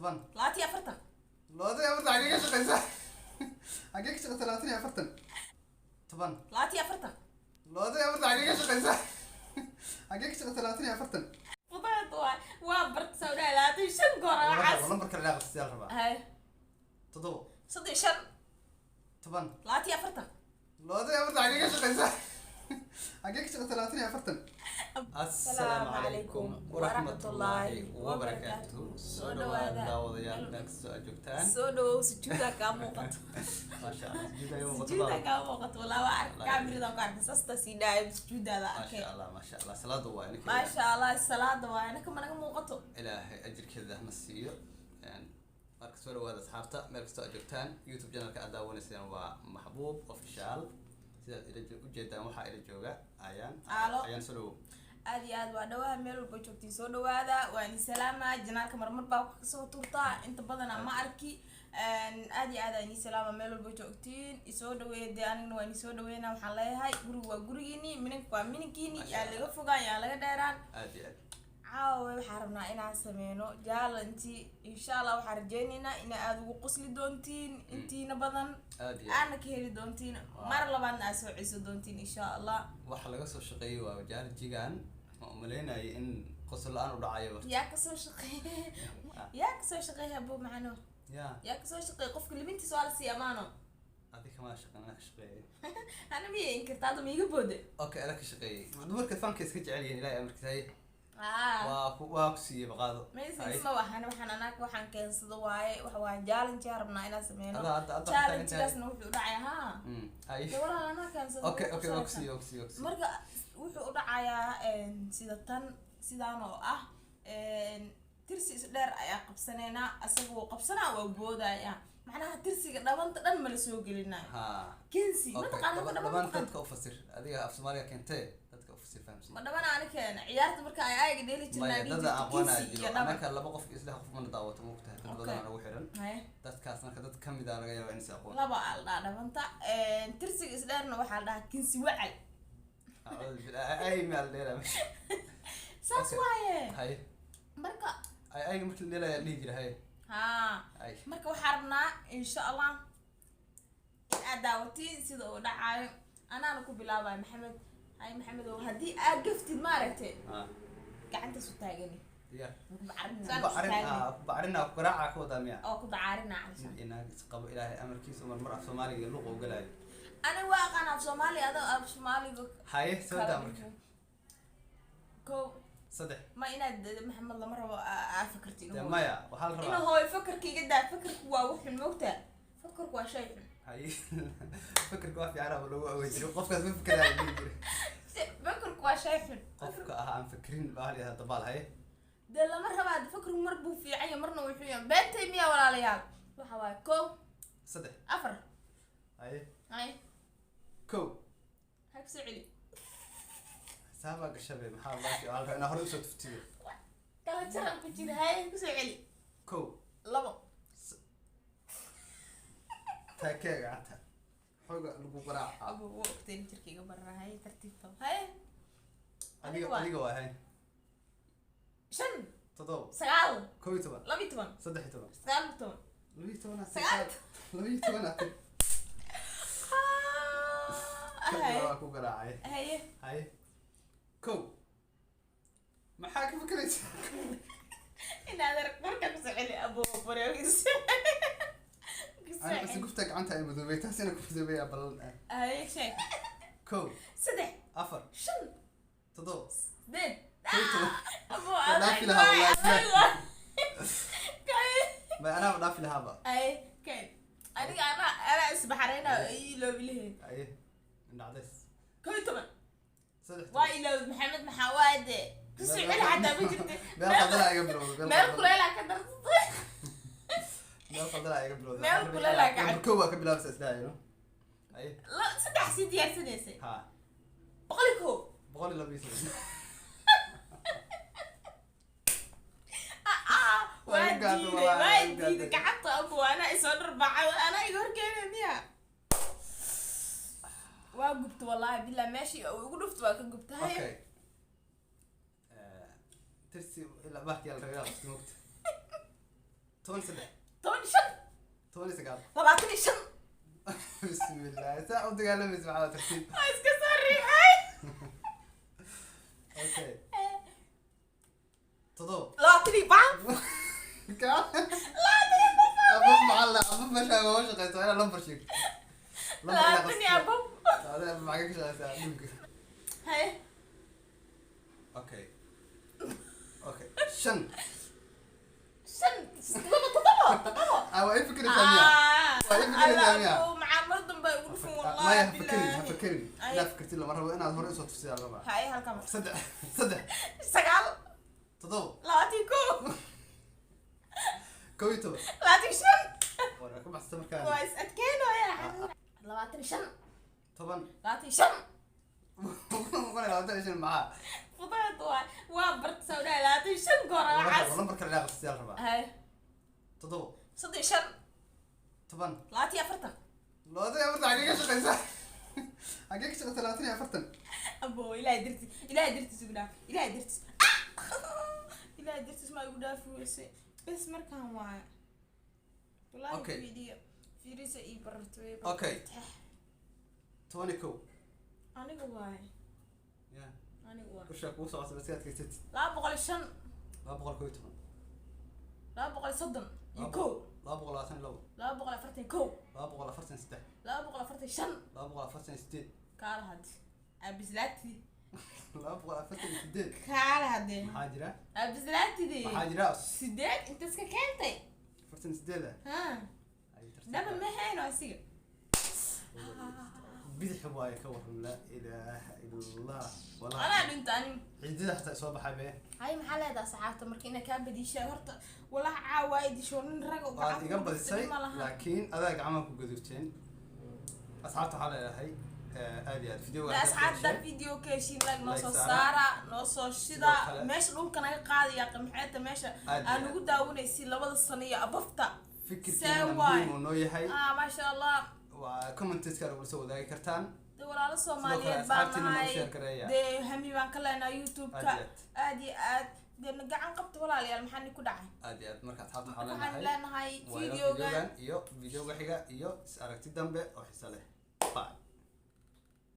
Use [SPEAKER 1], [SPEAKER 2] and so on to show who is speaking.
[SPEAKER 1] طبعا
[SPEAKER 2] لاتي أفرتن
[SPEAKER 1] لا ده يا ولد حقيقة شقيسة حقيقة شقة 30 يا فرتن طبعا
[SPEAKER 2] لاتي أفرتن
[SPEAKER 1] لا ده يا ولد حقيقة شقيسة حقيقة شقة 30 يا فرتن
[SPEAKER 2] وضعت وابرت سوداء لاتي شن قرا وعس
[SPEAKER 1] والله بركة لا بس يا ربع
[SPEAKER 2] هاي
[SPEAKER 1] تضو
[SPEAKER 2] صدق شن
[SPEAKER 1] طبعا
[SPEAKER 2] لاتي أفرتن
[SPEAKER 1] لا ده يا ولد حقيقة شقيسة حقيقة شقة 30 يا فرتن
[SPEAKER 2] السلام عليكم ورحمة الله وبركاته.
[SPEAKER 1] soo dhawaada daawadayaal meel kastoo aad joogtaan
[SPEAKER 2] soo dhawow sujuuda kaa muuqato
[SPEAKER 1] maasha allah sujuuda ayaa muuqata
[SPEAKER 2] sujuuda kaa muuqato walaa waa ark kaamirada ku arkay sasta sii dhaay sujuudaada arkay
[SPEAKER 1] maasha allah salaada waa inaka
[SPEAKER 2] maasha allah salaada waa inaka managa muuqato
[SPEAKER 1] ilaahay ajirkeeda hana siiyo marka soo dhawaada asxaabta meel kastoo aad joogtaan youtube channelka aad daawanaysaan waa maxbuub official sidaad ila ujeedaan waxaa ila jooga ayaan soo dhawow
[SPEAKER 2] aad iyo aad waa dhawaha meel walba joogtiin soo dhawaada waan salaama janaalka marmar baa ka soo turtaa inta badan ma arki aad iyo aad aan salaama meel walba joogtiin isoo dhaweeyay aniguna waan isoo dhaweynaa waxaan leeyahay guriga waa gurigiini minanka waa minankiini yaa laga fogaan yaa laga dheeraan
[SPEAKER 1] aad iyo aad
[SPEAKER 2] caawa waxaan rabnaa inaan sameeyno jaalanti insha Allah waxaan rajeynaynaa in aad ugu qosli doontiin intiina badan aana ka heli doontiin mar labaadna aad soo ciiso doontiin insha Allah
[SPEAKER 1] waxa laga soo shaqeeyay waa jaalantigan ma umaleynay in qosol aan u dhacayo
[SPEAKER 2] yaa ka soo shaqeeyay abo macano yaa ka soo shaqeeyay qofka libintiisa waa la sii amaano
[SPEAKER 1] adiga kama shaqeynaa ka shaqeeyay
[SPEAKER 2] ana miyay in kartaa miiga boode
[SPEAKER 1] okay ala ka shaqeeyay dumarka fanka iska jecel yihiin ilaahay amarkiisay waa ku siiyay baqaado
[SPEAKER 2] ma waxaan anaga waxaan keensado waaye waa challenge rabnaa inaan sameeyno challenge-gaasna wuxuu dhacayaa walaal anaa keensado
[SPEAKER 1] okay
[SPEAKER 2] marka wuxuu u dhacayaa sida tan sidaan oo ah tirsi is dheer ayaa qabsaneynaa asaga wuu qabsanaa waa boodaya macnaha tirsiga dhabanta dhan mala soo gelinayo kinsi ma taqaanaa
[SPEAKER 1] dhabanta dadka u fasir adiga af Soomaaliya keentay dadka u fasir fahamsan
[SPEAKER 2] ma dhabana ana keena ciyaarta marka ay ayaga dheeli jirnaa
[SPEAKER 1] dad aqoona jiro anaka laba qof isla qof mana daawato ma ogtahay dad badan ugu xiran dadkaas marka dad kamid ah laga yaabaa in si aqoon
[SPEAKER 2] laba alda dhabanta tirsiga is dheerna waxa la dhahaa kinsi wacal
[SPEAKER 1] ay meel dheera
[SPEAKER 2] saas waaye
[SPEAKER 1] hay
[SPEAKER 2] marka
[SPEAKER 1] ay markii dheelaya dhigi jiray
[SPEAKER 2] marka waxaan rabnaa insha Allah in aad daawatiin sida uu dhacayo anaana ku bilaabay maxamed hay maxamed oo hadii aad gaftid ma aragtay gacanta soo taagani
[SPEAKER 1] bacarina ku qaraaca ku wadaamiya
[SPEAKER 2] oo ku dacarina calisha
[SPEAKER 1] inaad isqabo ilaahay amarkiisa mar af Soomaaliga luq oo galay
[SPEAKER 2] ana waa qaan af Soomaali ado af Soomaaliga
[SPEAKER 1] hay soo daamarka
[SPEAKER 2] ko
[SPEAKER 1] صدق
[SPEAKER 2] ما إنا محمد الله مرة فكرتي إنه
[SPEAKER 1] مايا وحال ربع
[SPEAKER 2] إنه هو يفكر كي قد فكر كوا الموتى فكر كوا شيء
[SPEAKER 1] هاي فكر كوا في عرب لو وجري قفك ما فكر على
[SPEAKER 2] فكر كوا شيء
[SPEAKER 1] قفك عم فكرين بهالي هذا طبال هاي
[SPEAKER 2] ده لا مرة بعد فكر مربو في عين مرنا وحيا بنتي ميا ولا ليال وحواي كو
[SPEAKER 1] صدق
[SPEAKER 2] أفر
[SPEAKER 1] هاي كو
[SPEAKER 2] هاك سعلي
[SPEAKER 1] سابق الشباب محاول الله أنا هرب صوت فتير
[SPEAKER 2] كلا ترى كتير هاي كسعلي
[SPEAKER 1] كو
[SPEAKER 2] لبا
[SPEAKER 1] تاكيك عتها حوجة لبو قراء
[SPEAKER 2] أبو وقتين تركي قبل هاي ترتيب طب هاي
[SPEAKER 1] أديقوا هاي
[SPEAKER 2] شن
[SPEAKER 1] تضو
[SPEAKER 2] سقال
[SPEAKER 1] كوي تبا
[SPEAKER 2] لبي تبا
[SPEAKER 1] صدح تبا
[SPEAKER 2] سقال تبا
[SPEAKER 1] لبي تبا
[SPEAKER 2] سقال
[SPEAKER 1] لبي تبا هاي كو قراء هاي كو ما حاكي فكرت
[SPEAKER 2] إن هذا مركب سعلي أبو بريوس
[SPEAKER 1] أنا بس قفتك عنها أي مذوبية تحسين مذوبية بلن
[SPEAKER 2] هاي شيء
[SPEAKER 1] كو
[SPEAKER 2] سدح
[SPEAKER 1] أفر
[SPEAKER 2] شن
[SPEAKER 1] تضو
[SPEAKER 2] دين أبو
[SPEAKER 1] لا في لها ما أنا لا في لها
[SPEAKER 2] أي كين أنا أسبح علينا أي لو بليه
[SPEAKER 1] أي نعدس
[SPEAKER 2] كوي تمن
[SPEAKER 1] صدق
[SPEAKER 2] واي لو محمد محواد تسعي حتى ما جرت
[SPEAKER 1] مال قدرة يقبلوا
[SPEAKER 2] مال كلها كدر
[SPEAKER 1] مال قدرة يقبلوا
[SPEAKER 2] مال كلها كعب
[SPEAKER 1] كوا قبل أمس أسداينه أي
[SPEAKER 2] لا صدق سيدي يا سنيسي
[SPEAKER 1] ها
[SPEAKER 2] بقولك هو
[SPEAKER 1] بقول لا بيسوي
[SPEAKER 2] وايد قعدت أبو أنا إسود ربع أنا يقول كيف ميا وقبت والله بالله ماشي وقلت وقبت هاي
[SPEAKER 1] اوكي ترسي إلا بحكي على الرجال وقت toban saddex
[SPEAKER 2] 15
[SPEAKER 1] toban sagaal
[SPEAKER 2] 25
[SPEAKER 1] bismillah saa u dagaalamaysa maxaa tartiib
[SPEAKER 2] iska soo riixay
[SPEAKER 1] okay todob
[SPEAKER 2] 24
[SPEAKER 1] ka abu macalla abu masha ma shaqeyso ina lambar sheeg
[SPEAKER 2] laatini abo
[SPEAKER 1] هذا معك شغله
[SPEAKER 2] هاي
[SPEAKER 1] اوكي اوكي شن
[SPEAKER 2] تطلع
[SPEAKER 1] او اي فكره ثانيه واي فكره ثانيه
[SPEAKER 2] مع مرض بيقولوا والله
[SPEAKER 1] ما يفكرني لا فكرت له مره انا هوري صوت في الربع
[SPEAKER 2] هاي هالكم
[SPEAKER 1] صدق
[SPEAKER 2] سقال
[SPEAKER 1] تضو
[SPEAKER 2] لا تيكو
[SPEAKER 1] كويتو
[SPEAKER 2] لا تيشن
[SPEAKER 1] وراكم على السمكان
[SPEAKER 2] كويس اتكينو يا حبيبي لا تيشن
[SPEAKER 1] طبعا
[SPEAKER 2] لا تيشن
[SPEAKER 1] وانا لا تيشن معاه
[SPEAKER 2] فضيت وابرت سوداء لا تيشن قراعس
[SPEAKER 1] والله بركر لا في الربع
[SPEAKER 2] هاي
[SPEAKER 1] تضو
[SPEAKER 2] صدق شن
[SPEAKER 1] طبعا
[SPEAKER 2] لا تي افرتن
[SPEAKER 1] لا تي افرتن حقيقه شقيسه حقيقه شقه 30 افرتن
[SPEAKER 2] ابو الى درتي سوداء الى درتي ما يقول دافوسي بس مركان واي والله فيديو فيريسا اي برتوي
[SPEAKER 1] اوكي تونيكو
[SPEAKER 2] انا واي
[SPEAKER 1] يا
[SPEAKER 2] انا واي
[SPEAKER 1] وش اكو صوت بس كيت
[SPEAKER 2] لا بقول شن
[SPEAKER 1] لا بقول كويتو
[SPEAKER 2] لا بقول صدم يكو
[SPEAKER 1] لا بقول عشان لو
[SPEAKER 2] لا بقول فرتين كو
[SPEAKER 1] لا بقول فرتين ستة
[SPEAKER 2] لا بقول فرتين شن
[SPEAKER 1] لا بقول فرتين ستين
[SPEAKER 2] كار هاد ابزلاتي
[SPEAKER 1] لا بقول فرتين ستين
[SPEAKER 2] كار هاد
[SPEAKER 1] محاجرة
[SPEAKER 2] ابزلاتي دي
[SPEAKER 1] محاجرة
[SPEAKER 2] سداد انت سكنتي
[SPEAKER 1] فرتين ستين
[SPEAKER 2] ها دابا ما هينو اسير
[SPEAKER 1] بيدح واي كور لا اله الا الله والله
[SPEAKER 2] انا بنت انا
[SPEAKER 1] عيدي حتى صوب حبه
[SPEAKER 2] هاي محل هذا صحافته markii ina ka badishay horta walaha caawaaydi shoonin rag oo
[SPEAKER 1] gacan iga badisay laakiin adag camal ku gudurteen asxaabta waxa leeyahay aad iyo aad video
[SPEAKER 2] la asxaabta video keeshin lag noo soo saara noo soo shida meesha dhulka naga qaadaya qamxeeta meesha aan ugu daawanaysi labada sano iyo abafta
[SPEAKER 1] fikirkeena muhiim noo yahay
[SPEAKER 2] ma sha Allah
[SPEAKER 1] waa comments ka ugu soo wadaagi kartaan
[SPEAKER 2] walaalo Soomaaliyeed baan nahay de hami baan ka leenahay YouTube-ka aad iyo aad de gacan qabto walaalayaal maxaa ku dhacay
[SPEAKER 1] aad iyo aad marka asxaabta waxaan leenahay
[SPEAKER 2] video-gan
[SPEAKER 1] iyo video-ga xiga iyo aragti dambe oo xiiso leh bye